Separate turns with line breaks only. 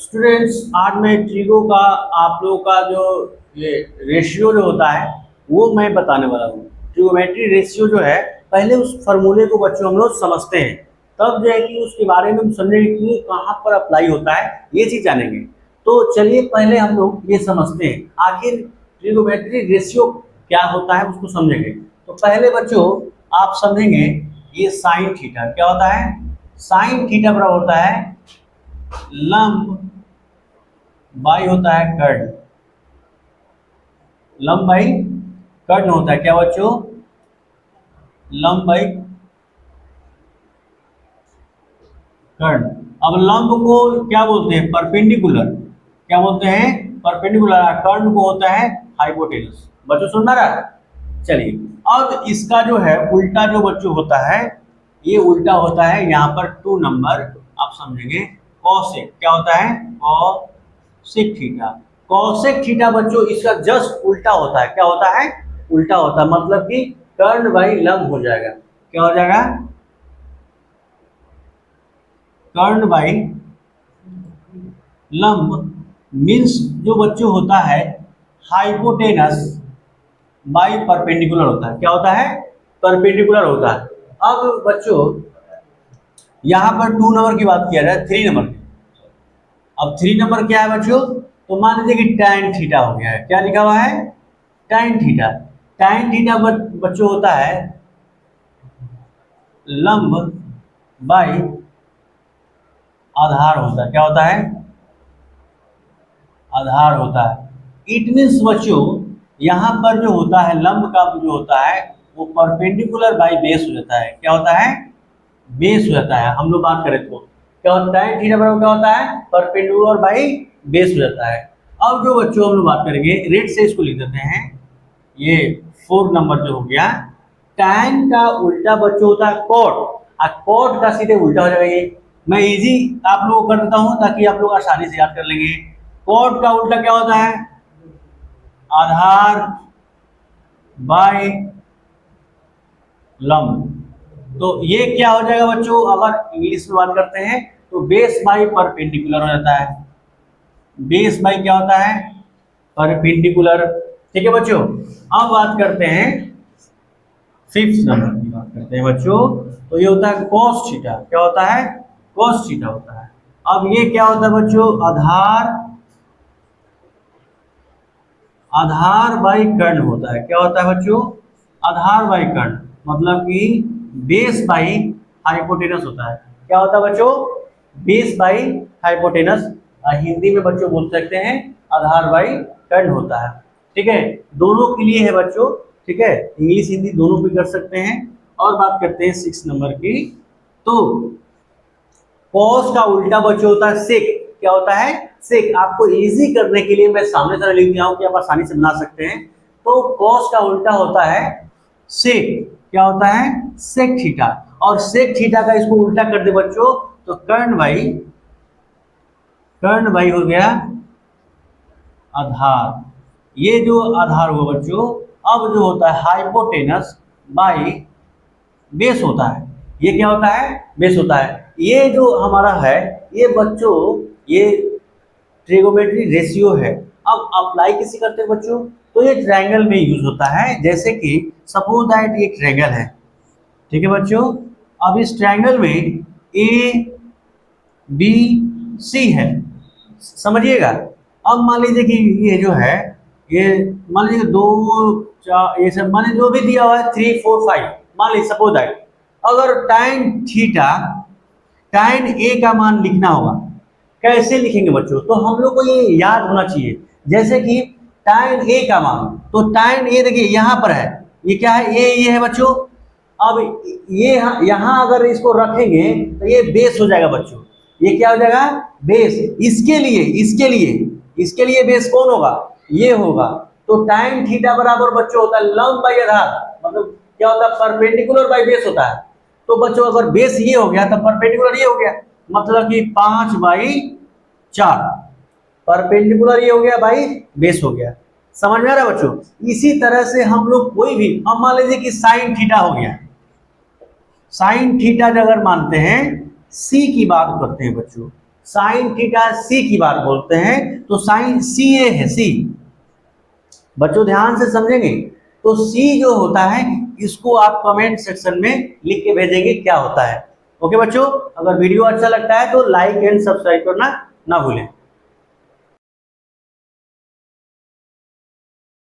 Students, आज मैं trigo का आप लोगों का जो ये रेशियो जो होता है वो मैं बताने वाला हूँ। ट्रिगोमेट्री रेशियो जो है, पहले उस फार्मूले को बच्चों हम लोग समझते हैं, तब जो है कि उसके बारे में हम समझेंगे कि वो कहाँ पर अप्लाई होता है, ये चीज़ जानेंगे। तो चलिए पहले हम लोग ये समझते हैं आखिर ट्रिगोमेट्री रेशियो क्या होता है, उसको समझेंगे। तो पहले बच्चों आप समझेंगे ये साइन थीटा क्या होता है। साइन थीटा बराबर होता है लंब बाई होता है कर्ण। लंब बाई कर्ण होता है क्या बच्चों, लंब बाई कर्ण। अब लंब को क्या बोलते हैं, परपेंडिकुलर। क्या बोलते हैं, परपेंडिकुलर। कर्ण को होता है हाइपोटेनस। बच्चों सुन रहा है। चलिए अब इसका जो है उल्टा जो बच्चों होता है, ये उल्टा होता है यहाँ पर 2 नंबर आप समझेंगे कॉसेक। क्या होता है, कॉसेक थीटा। कॉसेक थीटा बच्चों इसका जस्ट उल्टा होता है। क्या होता है, उल्टा होता है, मतलब कि कर्ण बाई लंब हो जाएगा। क्या हो जाएगा, कर्ण बाई लंब मीन्स जो बच्चों होता है हाइपोटेनस बाई परपेंडिकुलर होता है। क्या होता है, परपेंडिकुलर होता है। अब बच्चों यहाँ पर 2 नंबर की बात किया जाए, 3 नंबर की। अब 3 नंबर क्या है बच्चों, तो मान लीजिए कि tan थीटा हो गया है। क्या लिखा हुआ है, tan थीटा। tan थीटा बच्चों होता है लंब बाई आधार होता है। क्या होता है, आधार होता है। इट मीन्स बच्चों यहाँ पर जो होता है लंब का जो होता है वो परपेंडिकुलर बाई बेस हो जाता है। क्या होता है, बेस हो जाता है। हम लोग बात करें तो क्या होता है, थीटा बराबर क्या होता है, परपेंडिकुलर बाई बेस हो जाता है। अब जो बच्चों हम लोग बात करेंगे रेड से इसको लिख देते हैं, ये 4 नंबर जो हो गया। tan का उल्टा बच्चों होता है cot, और cot का सीधे उल्टा हो जाएगा। ये मैं इजी आप लोगों को कर देता हूं ताकि आप लोग आसानी से याद कर लेंगे। cot का उल्टा क्या होता है, आधार बाय लंब। तो ये क्या हो जाएगा बच्चों, अगर इंग्लिश में बात करते हैं तो बेस बाई परपेंडिकुलर हो जाता है। बेस बाई क्या होता है, परपेंडिकुलर। ठीक है बच्चों। अब बात करते हैं 5th नंबर की बात करते हैं बच्चों। तो ये होता है cos थीटा। क्या होता है, cos थीटा होता है। अब ये क्या होता है बच्चों, आधार आधार बाई कर्ण होता है। क्या होता है बच्चों, आधार बाई कर्ण, मतलब कि बेस बाई हाइपोटेनस होता है। क्या होता है बच्चों, बेस बाई हाइपोटेनस। हिंदी में बच्चों बोल सकते हैं आधार बाई कर्ण होता है। ठीक है, दोनों के लिए है बच्चों। ठीक है, इंग्लिश हिंदी दोनों भी कर सकते हैं। और बात करते हैं 6 नंबर की। तो कॉस का उल्टा बच्चों होता है सेक। क्या होता है, सेक। आपको इजी करने के लिए मैं सामने तरह लिख दिया हूं कि आप आसानी से बना सकते हैं। तो कॉस का उल्टा होता है सेक। क्या होता है, सेक थीटा। और सेक थीटा का इसको उल्टा कर दे बच्चों तो कर्ण बाई हो गया आधार। ये जो आधार हुआ बच्चों, अब जो होता है हाइपोटेनस बाई बेस होता है। ये क्या होता है, बेस होता है। ये जो हमारा है ये बच्चों ये ट्रिगोमेट्री रेशियो है। अब अप्लाई किसी करते हैं बच्चों, तो ये ट्रायंगल में यूज होता है। जैसे कि सपोज दैट ये ट्रायंगल है। ठीक है बच्चों, अब इस ट्रायंगल में ए बी सी है, समझिएगा। अब मान लीजिए कि ये जो है, ये मान लीजिए 2 4 ये सब मान लीजिए जो भी दिया हुआ है 3 4 5, मान लीजिए सपोज दैट। अगर tan थीटा tan ए का मान लिखना होगा, कैसे लिखेंगे बच्चों, तो हम लोग को ये याद होना चाहिए। जैसे कि tan ए का मान, तो tan ए देखिए यहाँ पर है, ये क्या है, ये है बच्चों। अब ये यहाँ अगर इसको रखेंगे तो ये बेस हो जाएगा बच्चों। ये क्या हो जाएगा, बेस। इसके लिए बेस कौन होगा, ये होगा। तो tan थीटा बराबर बच्चों होता है लंब बाई आधार, मतलब क्या होता है, परपेंडिकुलर बाई बेस होता है। तो बच्चों अगर बेस ये हो गया तो परपेंडिकुलर ये हो गया, मतलब कि 5/4। परपेंडिकुलर ये हो गया भाई, बेस हो गया। समझ में आ रहा है बच्चों। इसी तरह से हम लोग कोई भी, अब मान लीजिए कि साइन थीटा हो गया। साइन थीटा अगर मानते हैं, सी की बात करते हैं बच्चों, साइन थीटा सी की बात बोलते हैं तो साइन सी ए है, सी। बच्चों ध्यान से समझेंगे, तो सी जो होता है इसको आप कमेंट सेक्शन में लिख के भेजेंगे क्या होता है। ओके बच्चों, अगर वीडियो अच्छा लगता है तो लाइक एंड सब्सक्राइब करना ना भूलें।